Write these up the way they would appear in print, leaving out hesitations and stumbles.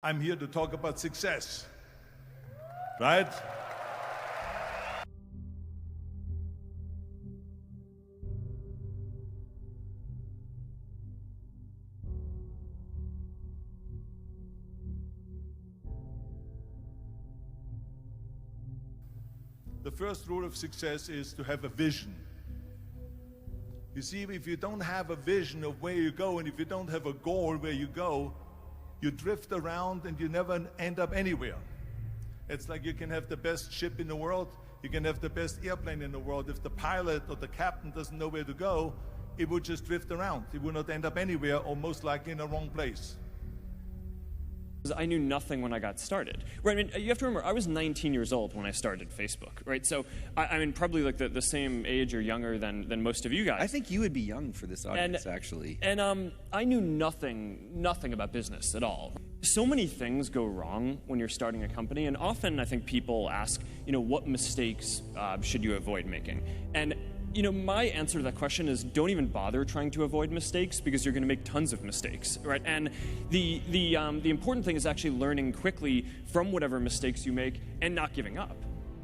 I'm here to talk about success, right? The first rule of success is to have a vision. You see, if you don't have a vision of where you go, and if you don't have a goal where you go, you drift around and you never end up anywhere. It's like you can have the best ship in the world, you can have the best airplane in the world. If the pilot or the captain doesn't know where to go, it would just drift around. It would not end up anywhere, or most likely in the wrong place. I knew nothing when I got started. Right, I mean, you have to remember, I was 19 years old when I started Facebook, right? So, I mean, probably like the same age or younger than most of you guys. I think you would be young for this audience, actually. And I knew nothing about business at all. So many things go wrong when you're starting a company, and often I think people ask, what mistakes should you avoid making? And my answer to that question is don't even bother trying to avoid mistakes, because you're going to make tons of mistakes, right? And the important thing is actually learning quickly from whatever mistakes you make and not giving up,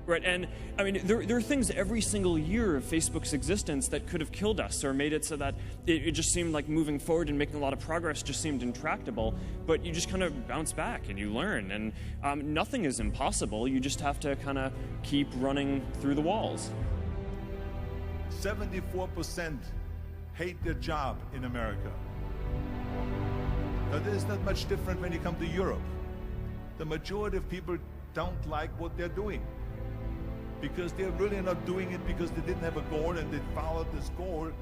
right? And I mean, there are things every single year of Facebook's existence that could have killed us or made it so that it just seemed like moving forward and making a lot of progress just seemed intractable. But you just kind of bounce back and you learn, and nothing is impossible. You just have to kind of keep running through the walls. 74% hate their job in America. But it's not much different when you come to Europe. The majority of people don't like what they're doing, because they're really not doing it because they didn't have a goal and they followed this goal.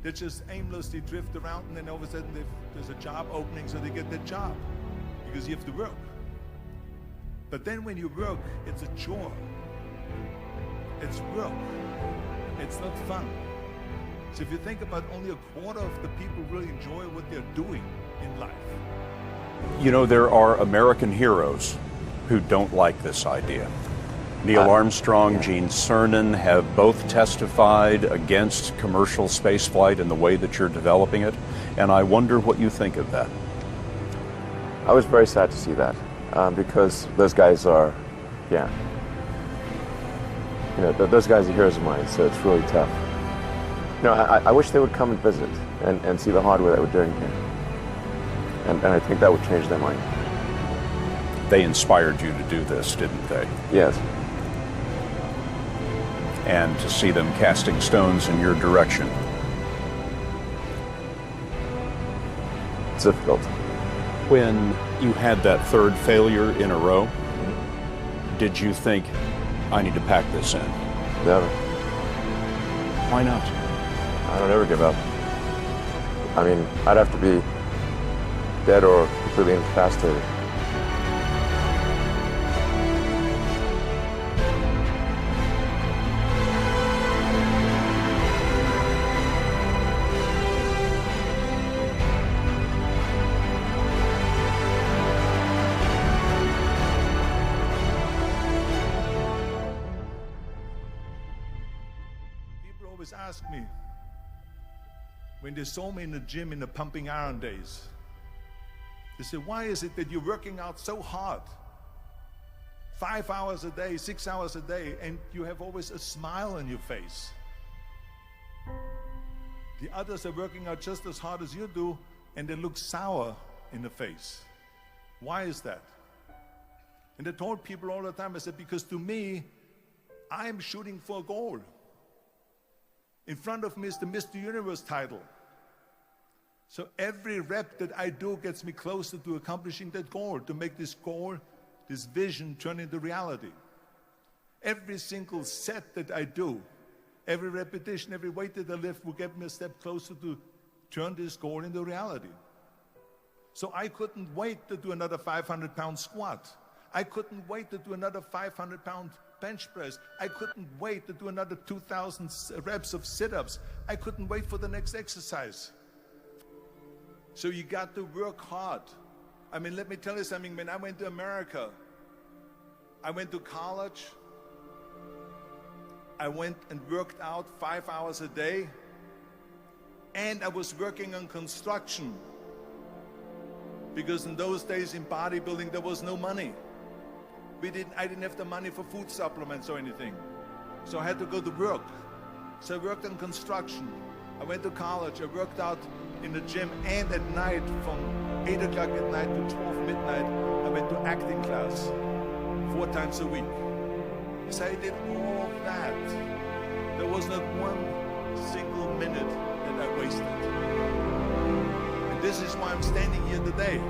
They just aimlessly drift around, and then all of a sudden there's a job opening, so they get that job because you have to work. But then when you work, it's a chore. It's work. It's not fun. So if you think about, only a quarter of the people really enjoy what they're doing in life. There are American heroes who don't like this idea. Neil Armstrong, Gene Cernan have both testified against commercial spaceflight and the way that you're developing it, and I wonder what you think of that. I was very sad to see that, because those guys are, those guys are heroes of mine, so it's really tough. I wish they would come and visit and see the hardware that we're doing here. And I think that would change their mind. They inspired you to do this, didn't they? Yes. And to see them casting stones in your direction. It's difficult. When you had that third failure in a row, did you think, I need to pack this in? Never. Why not? I don't ever give up. I mean, I'd have to be dead or completely incapacitated. Always ask me, when they saw me in the gym in the pumping iron days, they said, why is it that you're working out so hard, 5 hours a day, 6 hours a day, and you have always a smile on your face? The others are working out just as hard as you do, and they look sour in the face. Why is that? And I told people all the time, I said, because to me, I'm shooting for a goal. In front of me is the Mr. Universe title. So every rep that I do gets me closer to accomplishing that goal, to make this goal, this vision, turn into reality. Every single set that I do, every repetition, every weight that I lift will get me a step closer to turn this goal into reality. So I couldn't wait to do another 500-pound squat. I couldn't wait to do another 500-pound bench press. I couldn't wait to do another 2,000 reps of sit-ups. I couldn't wait for the next exercise. So you got to work hard. I mean, let me tell you something. When I went to America, I went to college. I went and worked out 5 hours a day, and I was working on construction. Because in those days in bodybuilding, there was no money. I didn't have the money for food supplements or anything. So I had to go to work. So I worked in construction. I went to college. I worked out in the gym, and at night from 8 o'clock at night to 12 midnight, I went to acting class 4 times a week. So I did all of that. There was not one single minute that I wasted. And this is why I'm standing here today.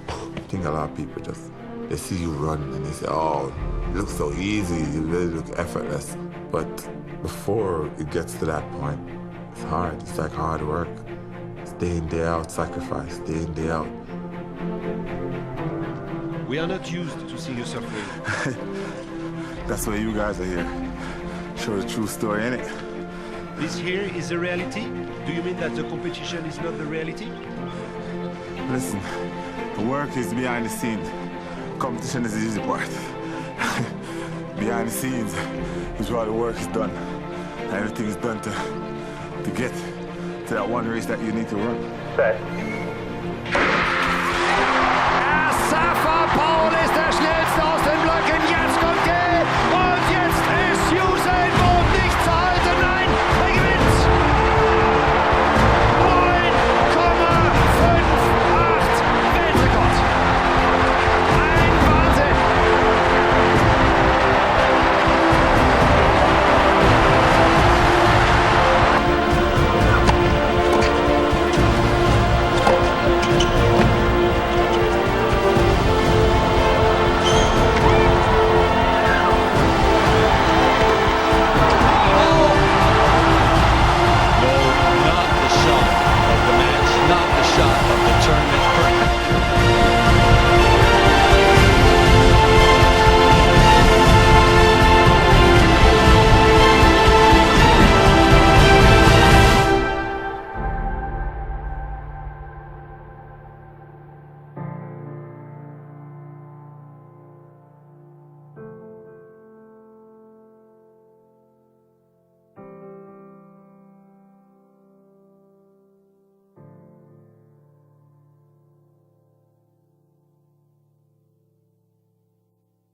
I think a lot of people they see you run and they say, oh, it looks so easy, you really look effortless. But before it gets to that point, it's hard. It's like hard work. It's day in, day out sacrifice, day in, day out. We are not used to seeing you suffering. That's why you guys are here. Show the true story, innit? This here is the reality? Do you mean that the competition is not the reality? Listen, the work is behind the scenes. Competition is the easy part. Behind the scenes is where the work is done. And everything is done to get to that one race that you need to run. Safa Pauli